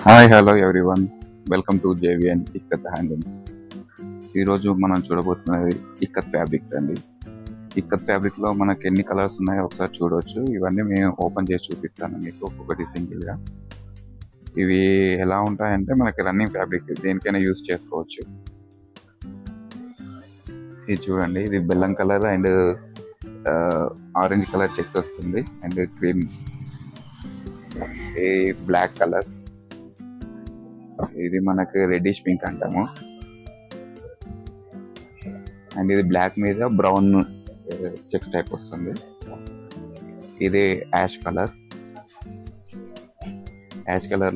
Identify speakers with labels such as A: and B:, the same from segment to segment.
A: Hi hello everyone, welcome to JVN ikat handlooms. ఈరోజు మనం చూడబోతున్నది ikat fabrics అండి. ఇక్కత్ ఫ్యాబ్రిక్లో మనకి ఎన్ని కలర్స్ ఉన్నాయో ఒకసారి చూడవచ్చు. ఇవన్నీ మేము ఓపెన్ చేసి చూపిస్తాను మీకు ఒక్కొక్కటి సింగిల్గా. ఇవి ఎలా ఉంటాయంటే మనకి రన్నింగ్ ఫ్యాబ్రిక్, దేనికైనా యూస్ చేసుకోవచ్చు. ఇది చూడండి, ఇది బెల్లం colour and orange colour checks వస్తుంది అండ్ గ్రీన్, ఈ బ్లాక్ కలర్, ఇది మనకి రెడ్డిష్ పింక్ అంటాము, అండ్ ఇది బ్లాక్ మీద బ్రౌన్ చెక్స్ టైప్ వస్తుంది. ఇది యాష్ కలర్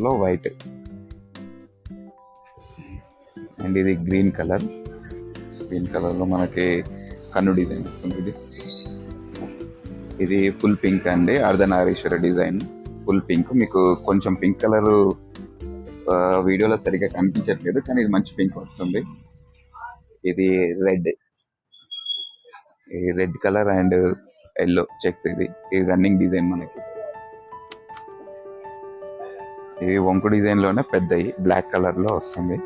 A: లో వైట్, అండ్ ఇది గ్రీన్ కలర్ లో మనకి కన్ను డిజైన్ వస్తుంది. ఇది ఫుల్ పింక్ అండి, అర్ధనారీశ్వర డిజైన్, ఫుల్ పింక్. మీకు కొంచెం పింక్ కలర్ వీడియోలో సరిగ్గా కనిపించట్లేదు, కానీ ఇది మంచి పింక్ వస్తుంది. ఇది red colour and yellow checks. ఇది రన్నింగ్ డిజైన్ మనకి. ఇది వంకు డిజైన్ లోనే పెద్దవి బ్లాక్ కలర్ లో వస్తుంది.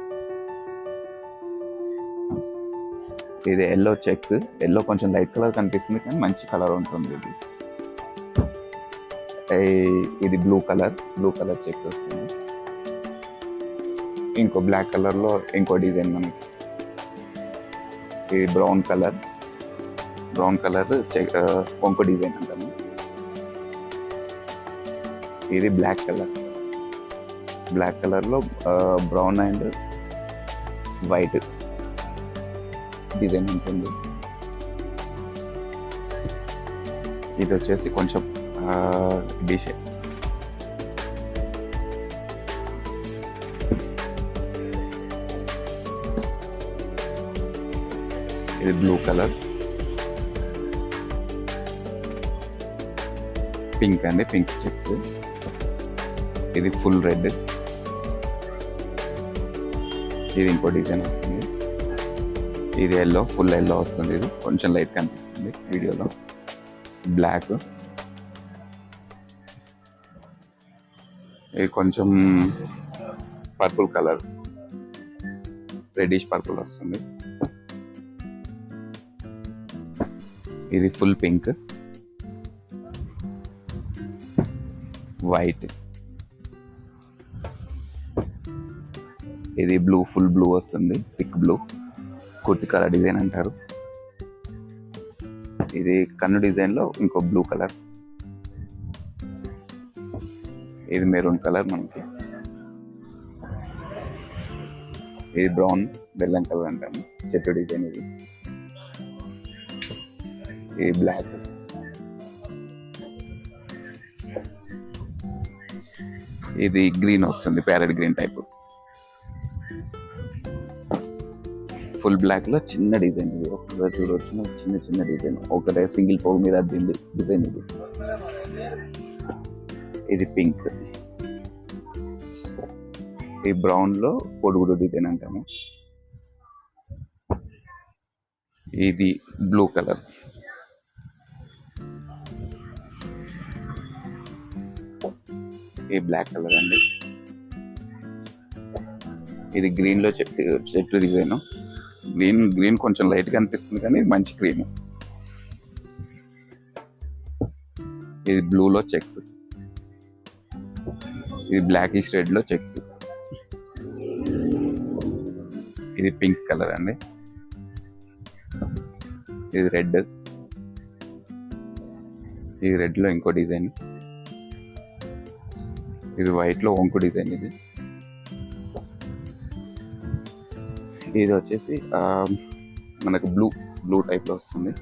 A: ఇది ఎల్లో చెక్స్, ఎల్లో కొంచెం లైట్ కలర్ కనిపిస్తుంది కానీ మంచి కలర్ ఉంటుంది. ఇది బ్లూ కలర్ చెక్స్ వస్తుంది. ఇంకో బ్లాక్ కలర్ లో ఇంకో డిజైన్ మనకి. ఇది బ్రౌన్ కలర్ వంకు డిజైన్ అంటాము. ఇది బ్లాక్ కలర్ లో బ్రౌన్ అండ్ వైట్ డిజైన్ ఉంటుంది. ఇది వచ్చేసి కొంచెం డిష్. ఇది బ్లూ కలర్, పింక్ అండి, పింక్ చెక్స్. ఇది ఫుల్ రెడ్, ఇది ఇంకో డిజైన్ వస్తుంది. ఇది ఎల్లో, ఫుల్ ఎల్లో వస్తుంది. ఇది కొంచెం లైట్ కనిపిస్తుంది వీడియోలో. బ్లాక్, ఇది కొంచెం పర్పుల్ కలర్, రెడ్డిష్ పర్పుల్ వస్తుంది. ఇది ఫుల్ పింక్, వైట్. ఇది బ్లూ, ఫుల్ బ్లూ వస్తుంది, thick blue, kurti colour design అంటారు. ఇది కన్ను డిజైన్ లో ఇంకో బ్లూ కలర్. ఇది మెరూన్ కలర్ మనకి. ఇది బ్రౌన్, బెల్లం కలర్ అంటాము, చెట్టు డిజైన్. ఇది బ్లాక్, ఇది గ్రీన్ వస్తుంది, parrot green type. Full black లో చిన్న డిజైన్. ఇది ఒకసారి చూడవచ్చు, చిన్న డిజైన్, ఒకటే సింగిల్ పోగు మీద డిజైన్. ఇది పింక్, ఈ బ్రౌన్ లో పొడుగుడు డిజైన్ అంటాము. ఇది బ్లూ కలర్, ఈ బ్లాక్ కలర్ అండి. ఇది గ్రీన్ లో చెట్టు డిజైన్. గ్రీన్ కొంచెం లైట్ గా అనిపిస్తుంది కానీ ఇది మంచి గ్రీన్. ఇది బ్లూ లో చెక్స్, ఇది బ్లాకిష్ రెడ్ లో చెక్స్. ఇది పింక్ కలర్ అండి. ఇది రెడ్, ఇది రెడ్ లో ఇంకో డిజైన్. ఇది వైట్ లో వంకు డిజైన్. ఇది వచ్చేసి మనకు బ్లూ టైప్ లో వస్తుంది.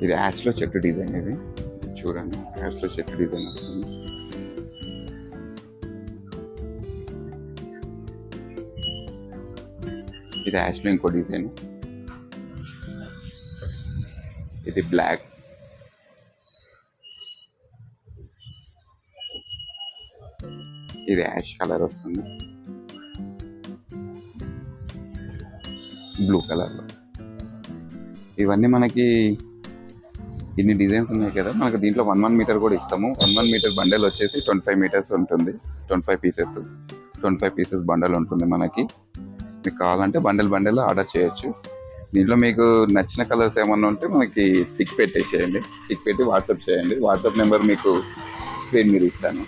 A: ఇది యాష్ లో చెట్టు డిజైన్. ఇది చూడండి, యాష్ లో చెట్టు డిజైన్ వస్తుంది. ఇది యాష్ లో ఇంకో డిజైన్. ఇది బ్లాక్, ఇది యాష్ కలర్ వస్తుంది, బ్లూ కలర్ లో. ఇవన్నీ మనకి ఇన్ని డిజైన్స్ ఉన్నాయి కదా, మనకు దీంట్లో 1 మీటర్ కూడా ఇస్తాము. 1 మీటర్ బండల్ వచ్చేసి 25 మీటర్స్ ఉంటుంది. 25 పీసెస్ బండల్ ఉంటుంది మనకి. మీకు కావాలంటే బండల్ ఆర్డర్ చేయొచ్చు. దీంట్లో మీకు నచ్చిన కలర్స్ ఏమన్నా ఉంటే మనకి టిక్ పెట్టేసేయండి. టిక్ పెట్టి వాట్సాప్ చేయండి. వాట్సాప్ నెంబర్ మీకు స్క్రీన్ మీద ఇస్తాను.